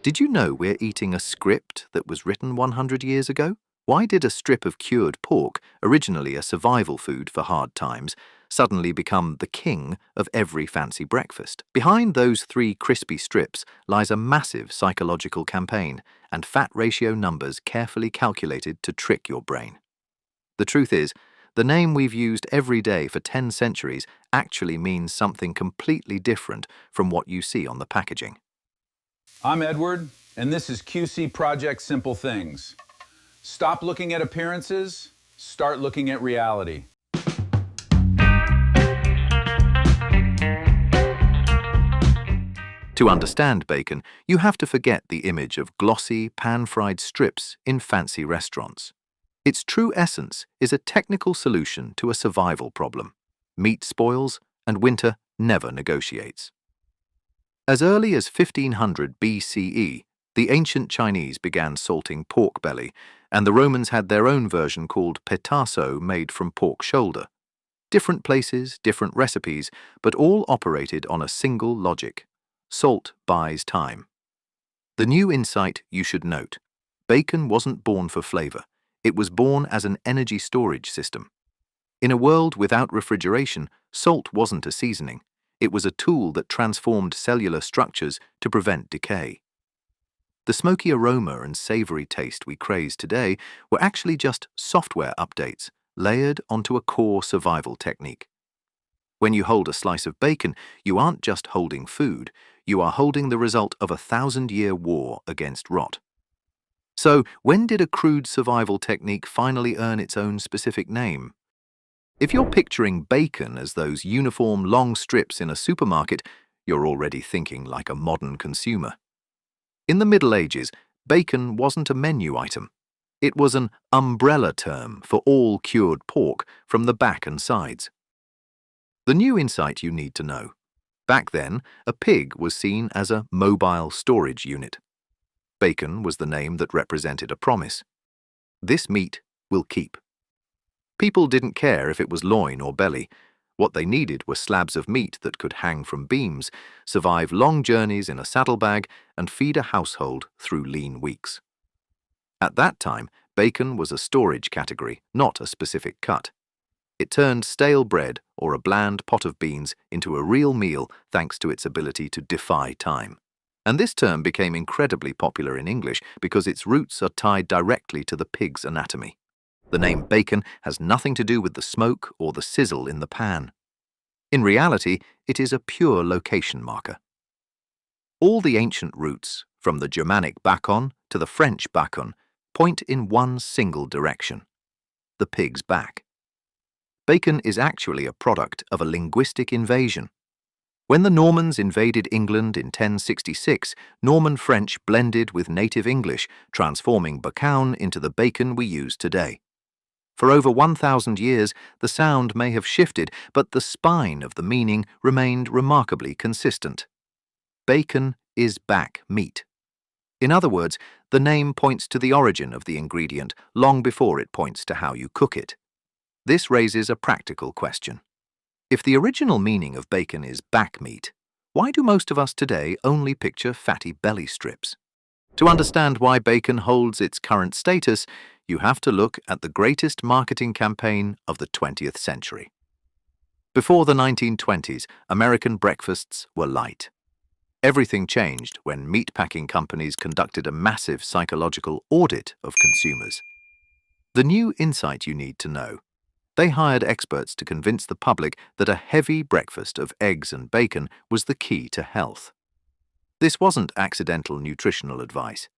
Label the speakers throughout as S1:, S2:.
S1: Did you know we're eating a script that was written 100 years ago? Why did a strip of cured pork, originally a survival food for hard times, suddenly become the king of every fancy breakfast? Behind those three crispy strips lies a massive psychological campaign and fat ratio numbers carefully calculated to trick your brain. The truth is, the name we've used every day for 10 centuries actually means something completely different from what you see on the packaging.
S2: I'm Edward, and this is QC Project Simple Things. Stop looking at appearances, start looking at reality.
S1: To understand bacon, you have to forget the image of glossy, pan-fried strips in fancy restaurants. Its true essence is a technical solution to a survival problem. Meat spoils, and winter never negotiates. As early as 1500 BCE, the ancient Chinese began salting pork belly, and the Romans had their own version called petasso made from pork shoulder. Different places, different recipes, but all operated on a single logic. Salt buys time. The new insight you should note: bacon wasn't born for flavor. It was born as an energy storage system. In a world without refrigeration, salt wasn't a seasoning. It was a tool that transformed cellular structures to prevent decay. The smoky aroma and savory taste we praise today were actually just software updates layered onto a core survival technique. When you hold a slice of bacon, you aren't just holding food, you are holding the result of a 1,000-year war against rot. So, when did a crude survival technique finally earn its own specific name? If you're picturing bacon as those uniform long strips in a supermarket, you're already thinking like a modern consumer. In the Middle Ages, bacon wasn't a menu item. It was an umbrella term for all cured pork from the back and sides. The new insight you need to know: back then, a pig was seen as a mobile storage unit. Bacon was the name that represented a promise. This meat will keep. People didn't care if it was loin or belly. What they needed were slabs of meat that could hang from beams, survive long journeys in a saddlebag, and feed a household through lean weeks. At that time, bacon was a storage category, not a specific cut. It turned stale bread or a bland pot of beans into a real meal thanks to its ability to defy time. And this term became incredibly popular in English because its roots are tied directly to the pig's anatomy. The name bacon has nothing to do with the smoke or the sizzle in the pan. In reality, it is a pure location marker. All the ancient roots, from the Germanic bacon to the French bacon, point in one single direction: the pig's back. Bacon is actually a product of a linguistic invasion. When the Normans invaded England in 1066, Norman French blended with native English, transforming bacon into the bacon we use today. For over 1,000 years, the sound may have shifted, but the spine of the meaning remained remarkably consistent. Bacon is back meat. In other words, the name points to the origin of the ingredient long before it points to how you cook it. This raises a practical question. If the original meaning of bacon is back meat, why do most of us today only picture fatty belly strips? To understand why bacon holds its current status, you have to look at the greatest marketing campaign of the 20th century. Before the 1920s, American breakfasts were light. Everything changed when meatpacking companies conducted a massive psychological audit of consumers. The new insight you need to know: they hired experts to convince the public that a heavy breakfast of eggs and bacon was the key to health. This wasn't accidental nutritional advice.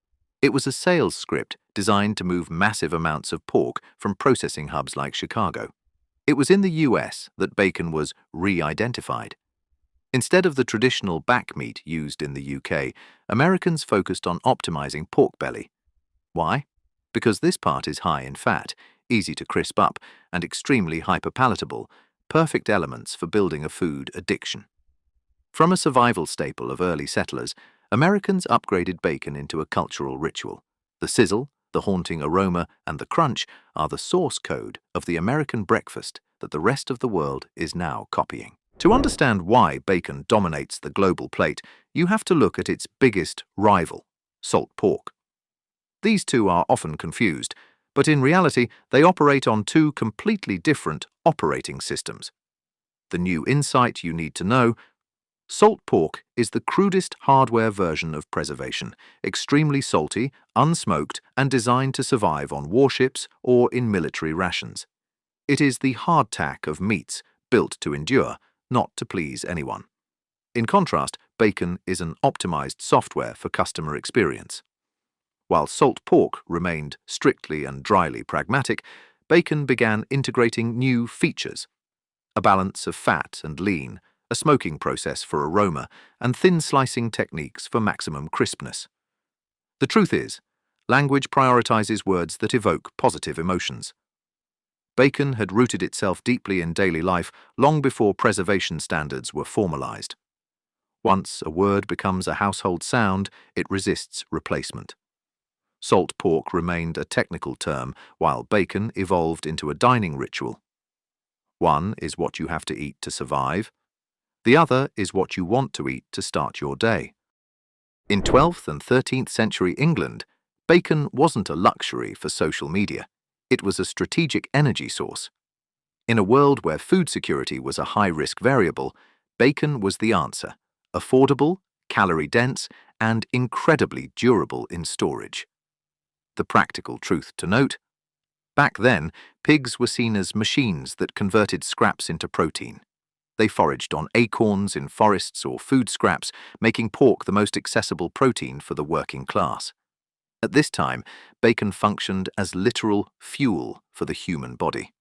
S1: It was a sales script designed to move massive amounts of pork from processing hubs like Chicago. It was in the US that bacon was re-identified. Instead of the traditional back meat used in the UK, Americans focused on optimizing pork belly. Why? Because this part is high in fat, easy to crisp up, and extremely hyperpalatable, perfect elements for building a food addiction. From a survival staple of early settlers, Americans upgraded bacon into a cultural ritual. The sizzle, the haunting aroma, and the crunch are the source code of the American breakfast that the rest of the world is now copying. To understand why bacon dominates the global plate, you have to look at its biggest rival, salt pork. These two are often confused, but in reality they operate on two completely different operating systems. The new insight you need to know: salt pork is the crudest hardware version of preservation, extremely salty, unsmoked, and designed to survive on warships or in military rations. It is the hardtack of meats, built to endure, not to please anyone. In contrast, bacon is an optimized software for customer experience. While salt pork remained strictly and dryly pragmatic, bacon began integrating new features: a balance of fat and lean, a smoking process for aroma, and thin slicing techniques for maximum crispness. The truth is, language prioritizes words that evoke positive emotions. Bacon had rooted itself deeply in daily life long before preservation standards were formalized. Once a word becomes a household sound, it resists replacement. Salt pork remained a technical term, while bacon evolved into a dining ritual. One is what you have to eat to survive. The other is what you want to eat to start your day. In 12th and 13th century England, bacon wasn't a luxury for social media. It was a strategic energy source. In a world where food security was a high-risk variable, bacon was the answer: affordable, calorie-dense, and incredibly durable in storage. The practical truth to note: back then, pigs were seen as machines that converted scraps into protein. They foraged on acorns in forests or food scraps, making pork the most accessible protein for the working class. At this time, bacon functioned as literal fuel for the human body.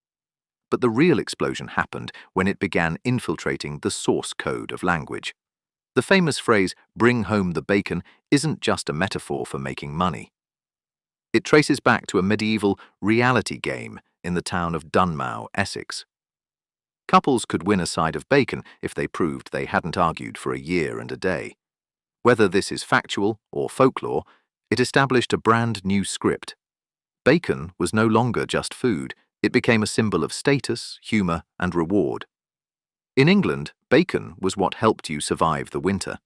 S1: But the real explosion happened when it began infiltrating the source code of language. The famous phrase, "bring home the bacon," isn't just a metaphor for making money. It traces back to a medieval reality game in the town of Dunmow, Essex. Couples could win a side of bacon if they proved they hadn't argued for a year and a day. Whether this is factual or folklore, it established a brand new script. Bacon was no longer just food. It became a symbol of status, humor, and reward. In England, bacon was what helped you survive the winter.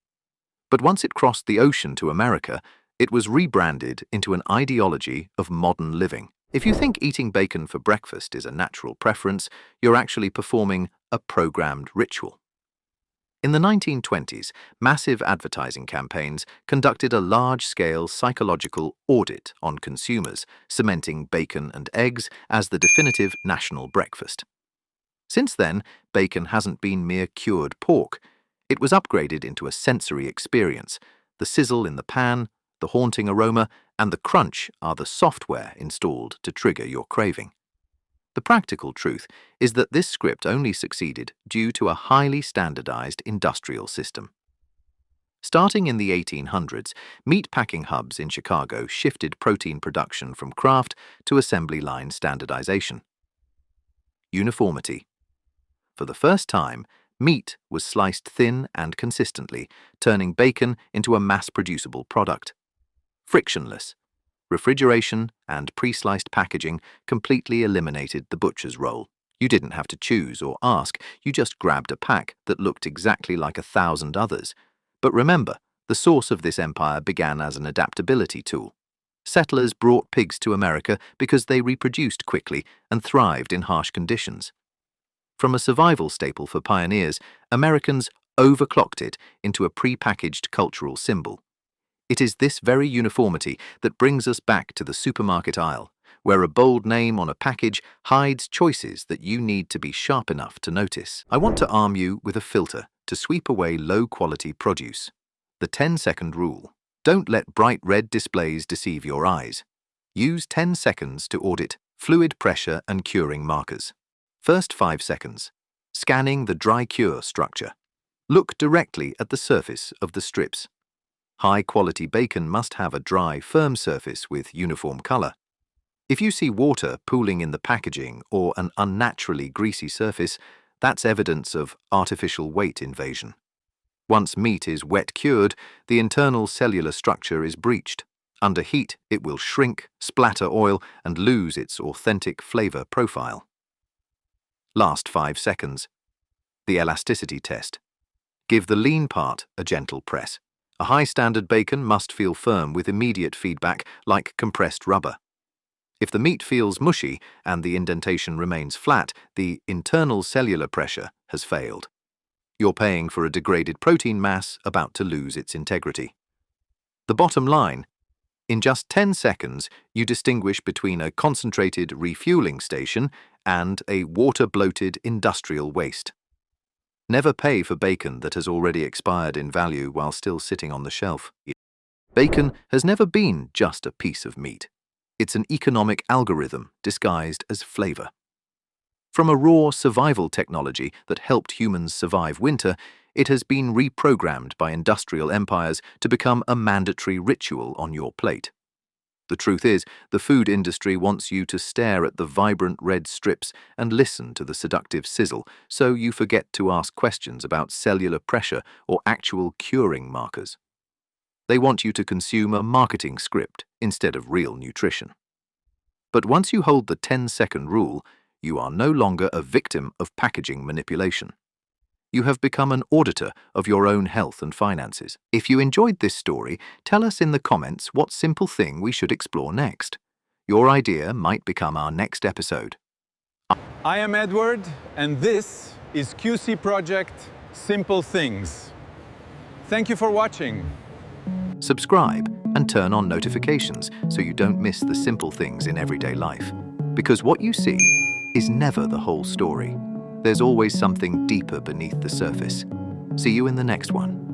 S1: But once it crossed the ocean to America, it was rebranded into an ideology of modern living. If you think eating bacon for breakfast is a natural preference, you're actually performing a programmed ritual. In the 1920s, massive advertising campaigns conducted a large-scale psychological audit on consumers, cementing bacon and eggs as the definitive national breakfast. Since then, bacon hasn't been mere cured pork. It was upgraded into a sensory experience. The sizzle in the pan, the haunting aroma, and the crunch are the software installed to trigger your craving. The practical truth is that this script only succeeded due to a highly standardized industrial system. Starting in the 1800s, meat packing hubs in Chicago shifted protein production from craft to assembly line standardization. Uniformity. For the first time, meat was sliced thin and consistently, turning bacon into a mass-producible product. Frictionless. Refrigeration and pre-sliced packaging completely eliminated the butcher's role. You didn't have to choose or ask, you just grabbed a pack that looked exactly like 1,000 others. But remember, the source of this empire began as an adaptability tool. Settlers brought pigs to America because they reproduced quickly and thrived in harsh conditions. From a survival staple for pioneers, Americans overclocked it into a pre-packaged cultural symbol. It is this very uniformity that brings us back to the supermarket aisle, where a bold name on a package hides choices that you need to be sharp enough to notice. I want to arm you with a filter to sweep away low-quality produce. The 10-second rule. Don't let bright red displays deceive your eyes. Use 10 seconds to audit fluid pressure and curing markers. First 5 seconds. Scanning the dry cure structure. Look directly at the surface of the strips. High-quality bacon must have a dry, firm surface with uniform color. If you see water pooling in the packaging or an unnaturally greasy surface, that's evidence of artificial weight invasion. Once meat is wet-cured, the internal cellular structure is breached. Under heat, it will shrink, splatter oil, and lose its authentic flavor profile. Last 5 seconds. The elasticity test. Give the lean part a gentle press. A high-standard bacon must feel firm with immediate feedback like compressed rubber. If the meat feels mushy and the indentation remains flat, the internal cellular pressure has failed. You're paying for a degraded protein mass about to lose its integrity. The bottom line: in just 10 seconds, you distinguish between a concentrated refueling station and a water-bloated industrial waste. Never pay for bacon that has already expired in value while still sitting on the shelf. Bacon has never been just a piece of meat. It's an economic algorithm disguised as flavor. From a raw survival technology that helped humans survive winter, it has been reprogrammed by industrial empires to become a mandatory ritual on your plate. The truth is, the food industry wants you to stare at the vibrant red strips and listen to the seductive sizzle, so you forget to ask questions about cellular pressure or actual curing markers. They want you to consume a marketing script instead of real nutrition. But once you hold the 10-second rule, you are no longer a victim of packaging manipulation. You have become an auditor of your own health and finances. If you enjoyed this story, tell us in the comments what simple thing we should explore next. Your idea might become our next episode.
S2: I am Edward, and this is QC Project Simple Things. Thank you for watching.
S1: Subscribe and turn on notifications so you don't miss the simple things in everyday life. Because what you see is never the whole story. There's always something deeper beneath the surface. See you in the next one.